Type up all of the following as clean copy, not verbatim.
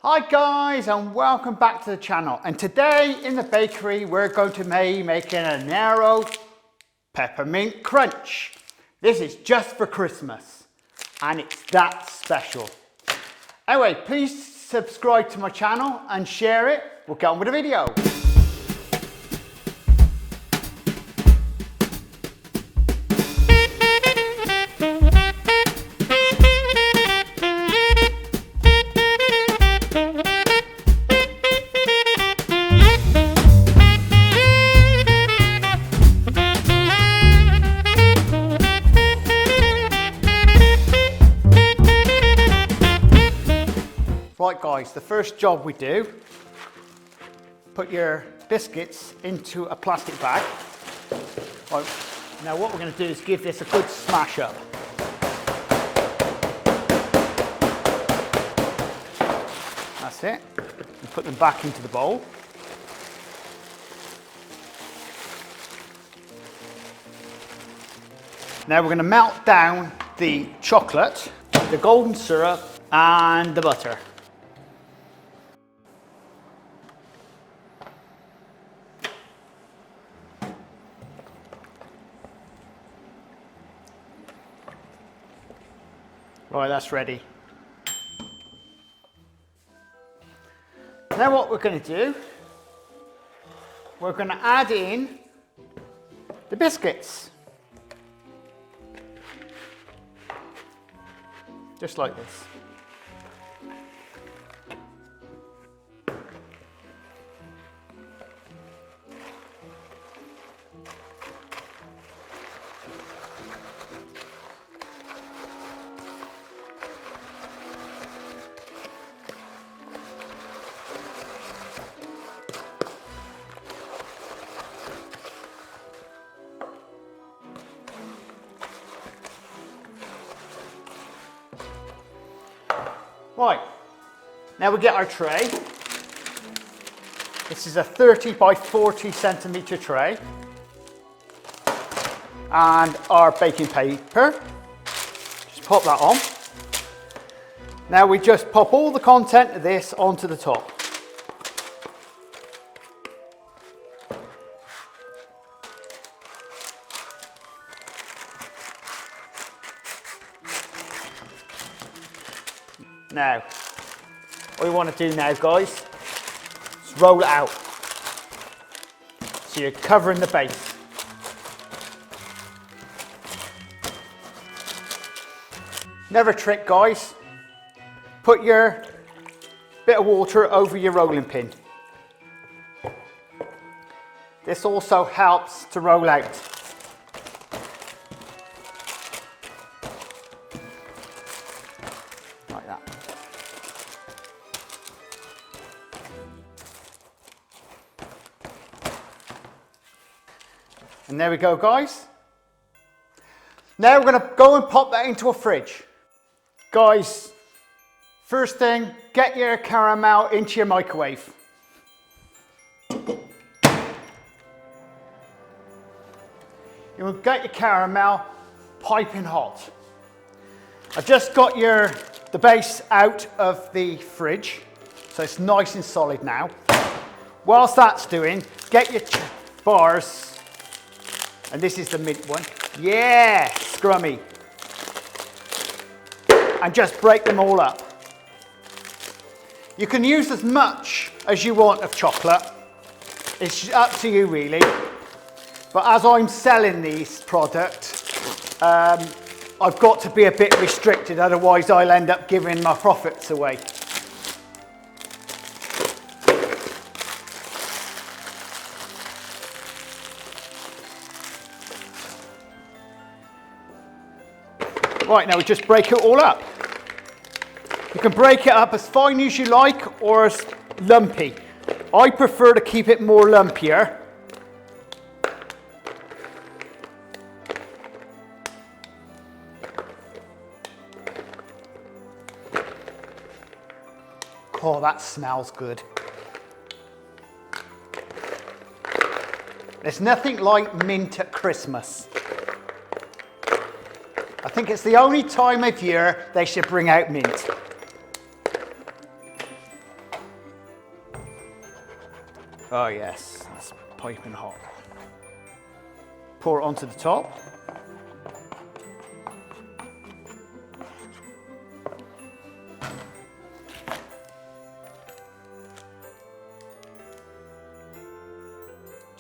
Hi guys, and welcome back to the channel. And today in the bakery we're going to be making an Aero peppermint crunch. This is just for Christmas and it's that special. Anyway, please subscribe to my channel and share it. We'll get on with the video. Right guys, the first job we do, put your biscuits into a plastic bag. Right, now what we're going to do is give this a good smash up. That's it. And put them back into the bowl. Now we're going to melt down the chocolate, the golden syrup and the butter. Right, that's ready. Now what we're going to do, we're going to add in the biscuits. Just like this. Right, now we get our tray. This is a 30 by 40 centimetre tray. And our baking paper. Just pop that on. Now we just pop all the content of this onto the top. Now, what we want to do now, guys, is roll it out. So you're covering the base. Another trick, guys, put your bit of water over your rolling pin. This also helps to roll out. Like that. And there we go, guys. Now we're going to go and pop that into a fridge. Guys, first thing, get your caramel into your microwave. You will get your caramel piping hot. I've just got the base out of the fridge, so it's nice and solid now. Whilst that's doing, get your bars. And this is the mint one. Yeah, scrummy. And just break them all up. You can use as much as you want of chocolate. It's up to you really. But as I'm selling these products, I've got to be a bit restricted, otherwise I'll end up giving my profits away. Right, now we just break it all up. You can break it up as fine as you like or as lumpy. I prefer to keep it more lumpier. Oh, that smells good. There's nothing like mint at Christmas. I think it's the only time of year they should bring out mint. Oh yes, that's piping hot. Pour it onto the top.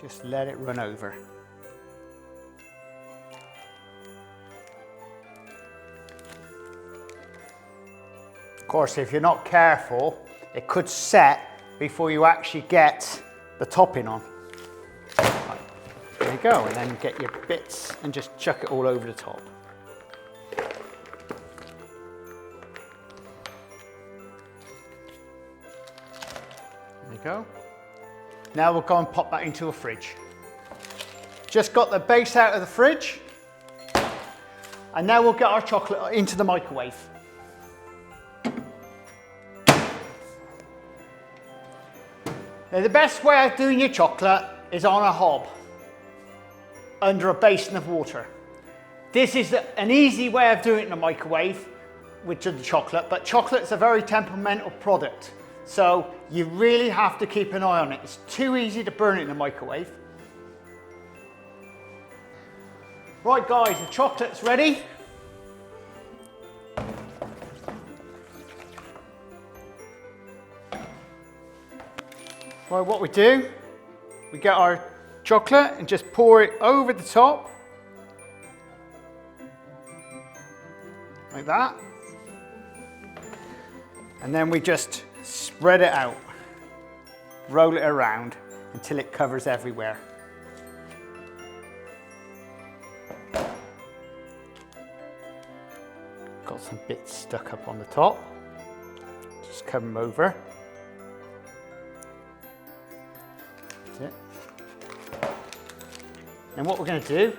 Just let it run over. Of course, if you're not careful, it could set before you actually get the topping on. Right. There you go, and then get your bits and just chuck it all over the top. There you go. Now we'll go and pop that into a fridge. Just got the base out of the fridge, and now we'll get our chocolate into the microwave. Now the best way of doing your chocolate is on a hob under a basin of water. This is an easy way of doing it in the microwave with the chocolate, but chocolate's a very temperamental product, so you really have to keep an eye on it. It's too easy to burn it in the microwave. Right guys, the chocolate's ready. Right, what we do, we get our chocolate and just pour it over the top. Like that. And then we just spread it out. Roll it around until it covers everywhere. Got some bits stuck up on the top. Just cover them over. That's it. And what we're going to do,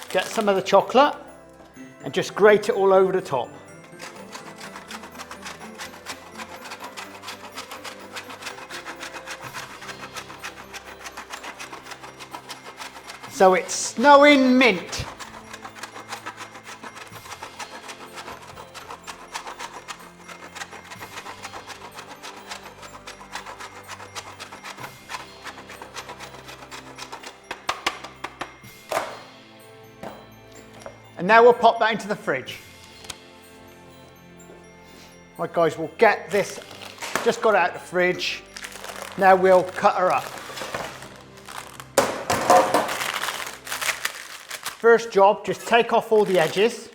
get some of the chocolate and just grate it all over the top. So it's snowing mint. And now we'll pop that into the fridge. Right guys, we'll get this, just got it out of the fridge. Now we'll cut her up. First job, just take off all the edges.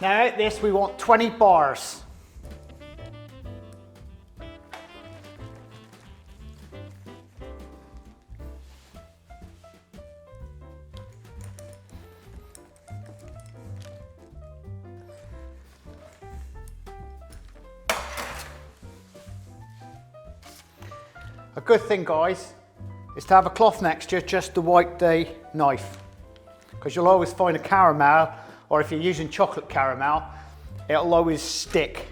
Now at this we want 20 bars. A good thing guys is to have a cloth next to you just to wipe the knife, because you'll always find a caramel, or if you're using chocolate caramel, it'll always stick.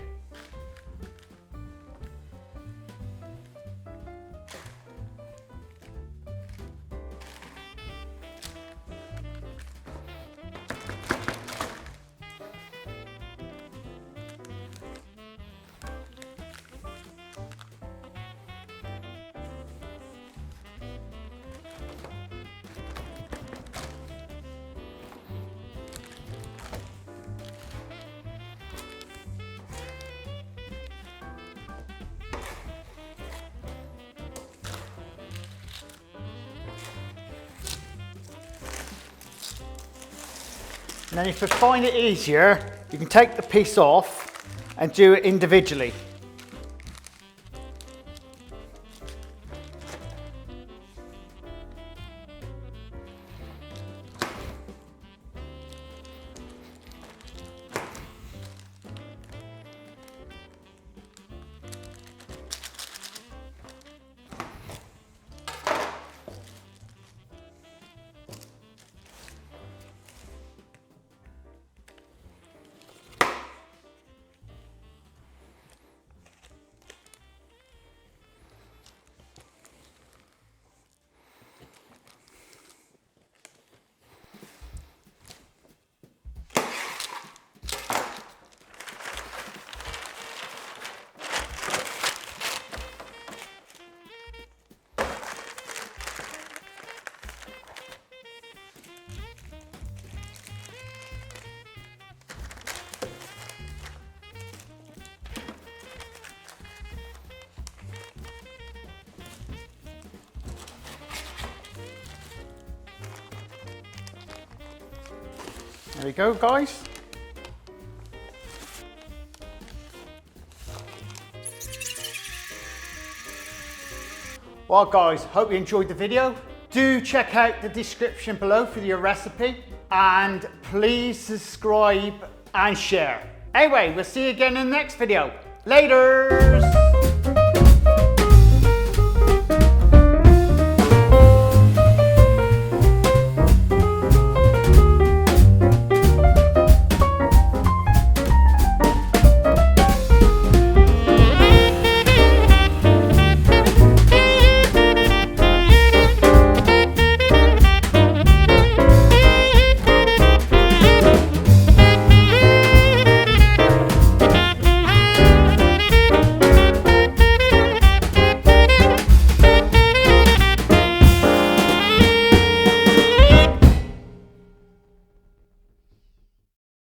And then if you find it easier, you can take the piece off and do it individually. There you go, guys. Well guys, hope you enjoyed the video. Do check out the description below for your recipe, and please subscribe and share. Anyway, we'll see you again in the next video. Laters!